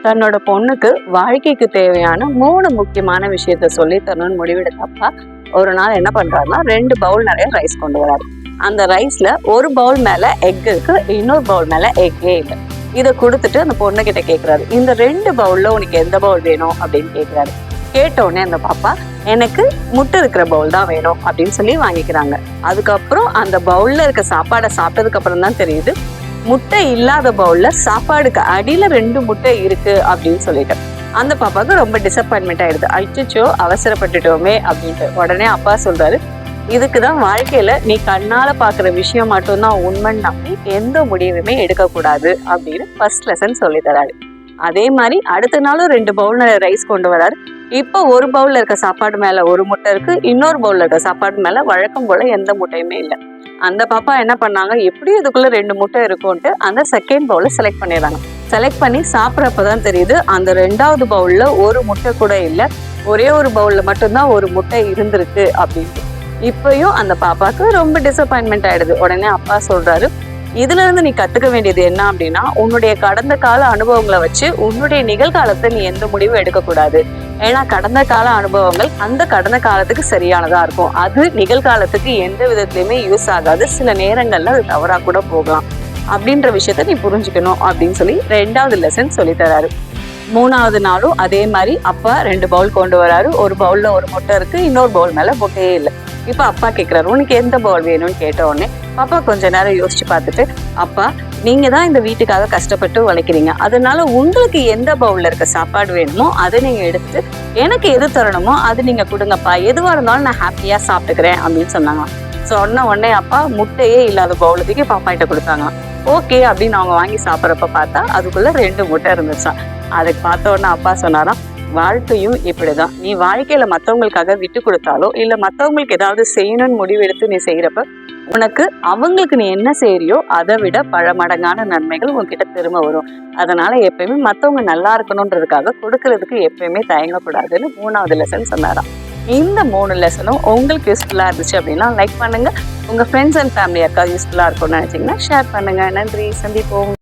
தன்னோட பொண்ணுக்கு வாழ்க்கைக்கு தேவையான 3 முக்கியமான விஷயத்த சொல்லி தரணும்னு முடிவெடுத்தப்ப ஒரு நாள் என்ன பண்றாருன்னா 2 பவுல் நிறைய ரைஸ் கொண்டு வராரு. அந்த ரைஸ்ல ஒரு பவுல் மேல எக் இருக்கு, இன்னொரு பவுல் மேல எக்கே இல்லை. இதை கொடுத்துட்டு அந்த பொண்ணு கிட்ட கேட்கிறாரு, இந்த 2 பவுல்ல உனக்கு எந்த பவுல் வேணும் அப்படின்னு கேட்கிறாரு. கேட்ட உடனே அந்த பாப்பா எனக்கு முட்டை இருக்கிற பவுல் தான் வேணும் அப்படின்னு சொல்லி வாங்கிக்கிறாங்க. அதுக்கப்புறம் அந்த பவுல்ல இருக்க சாப்பாடை சாப்பிட்டதுக்கு அப்புறம் தான் தெரியுது முட்டை இல்லாத பவுல்ல சாப்பாடுக்கு அடியில 2 முட்டை இருக்கு அப்படின்னு சொல்லிட்டு அந்த பாப்பாவுக்கு ரொம்ப டிசப்பாயின்மெண்ட் ஆயிடுது. அச்சோ அவசரப்பட்டுட்டோமே அப்படின்ட்டு உடனே அப்பா சொல்றாரு, இதுக்குதான் வாழ்க்கையில நீ கண்ணால பாக்குற விஷயம் மட்டும்தான் உண்மைன்னு நம்பி எந்த முடிவுமே எடுக்கக்கூடாது அப்படின்னு ஃபர்ஸ்ட் லெசன் சொல்லி தராரு. அதே மாதிரி அடுத்த நாளும் 2 பவுல் ரைஸ் கொண்டு வராரு. இப்போ ஒரு பவுல்ல இருக்க சாப்பாடு மேல ஒரு முட்டை இருக்கு, இன்னொரு பவுல்ல இருக்க சாப்பாடு மேல வழக்கம் போல எந்த முட்டையுமே இல்லை. அந்த பாப்பா என்ன பண்ணாங்க, எப்படியும் இதுக்குள்ள 2 முட்டை இருக்கும்ட்டு அந்த செகண்ட் பவுல செலக்ட் பண்ணிடுறாங்க. செலக்ட் பண்ணி சாப்பிட்றப்பதான் தெரியுது அந்த 2வது பவுல்ல ஒரு முட்டை கூட இல்லை, ஒரே ஒரு பவுல்ல மட்டும்தான் ஒரு முட்டை இருந்திருக்கு அப்படின்ட்டு. இப்பயும் அந்த பாப்பாவுக்கு ரொம்ப டிசப்பாயின்மெண்ட் ஆயிடுது. உடனே அப்பா சொல்றாரு, இதுல இருந்து நீ கத்துக்க வேண்டியது என்ன அப்படின்னா, உன்னுடைய கடந்த கால அனுபவங்களை வச்சு உன்னுடைய நிகழ்காலத்தை நீ எந்த முடிவும் எடுக்கக்கூடாது. ஏன்னா கடந்த கால அனுபவங்கள் அந்த கடந்த காலத்துக்கு சரியானதா இருக்கும், அது நிகழ்காலத்துக்கு எந்த விதத்திலயுமே யூஸ் ஆகாது, சில நேரங்கள்ல அது தவறா கூட போகலாம் அப்படின்ற விஷயத்த நீ புரிஞ்சுக்கணும் அப்படின்னு சொல்லி 2வது லெசன் சொல்லி தராரு. 3வது நாளும் அதே மாதிரி அப்பா 2 பவுல் கொண்டு வராரு. ஒரு பவுல்ல ஒரு முட்டை இருக்கு, இன்னொரு பவுல் மேல முட்டையே இல்லை. இப்ப அப்பா கேட்கிறாரு, உனக்கு எந்த பவுல் வேணும்னு கேட்ட உடனே பாப்பா கொஞ்ச நேரம் யோசிச்சு பார்த்துட்டு, அப்பா நீங்க தான் இந்த வீட்டுக்காக கஷ்டப்பட்டு உழைக்கிறீங்க, அதனால உங்களுக்கு எந்த பவுல்ல இருக்க சாப்பாடு வேணுமோ அதை நீங்க எடுத்துட்டு எனக்கு எது தரணுமோ அது நீங்க கொடுங்கப்பா, எதுவா இருந்தாலும் நான் ஹாப்பியா சாப்பிட்டுக்கிறேன் அப்படின்னு சொன்னாங்க. சொன்ன உடனே அப்பா முட்டையே இல்லாத பவுலுக்கு பாப்பா கிட்ட கொடுத்தாங்க. ஓகே அப்படின்னு அவங்க வாங்கி சாப்பிட்றப்ப பார்த்தா அதுக்குள்ள 2 முட்டை இருந்துச்சான். அதுக்கு பார்த்த உடனே அப்பா சொன்னாராம், வாழ்க்கையும் இப்படிதான், நீ வாழ்க்கையில மற்றவங்களுக்காக விட்டு கொடுத்தாலோ இல்ல மற்றவங்களுக்கு ஏதாவது செய்யணும்னு முடிவெடுத்து நீ செய்யறப்ப உனக்கு அவங்களுக்கு நீ என்ன செய்யறியோ அதை விட பல மடங்கான நன்மைகள் உன்கிட்ட திரும்ப வரும். அதனால எப்பயுமே மற்றவங்க நல்லா இருக்கணும்ன்றதுக்காக கொடுக்கறதுக்கு எப்பயுமே தயங்கக்கூடாதுன்னு 3வது லெசன் சொன்னாராம். இந்த 3 லெசனும் உங்களுக்கு யூஸ்ஃபுல்லா இருந்துச்சு அப்படின்னா லைக் பண்ணுங்க. உங்க ஃப்ரெண்ட்ஸ் அண்ட் ஃபேமிலி யாருக்காவது யூஸ்ஃபுல்லா இருக்கும்னு நினைச்சீங்கன்னா ஷேர் பண்ணுங்க. நன்றி, சந்திப்போம்.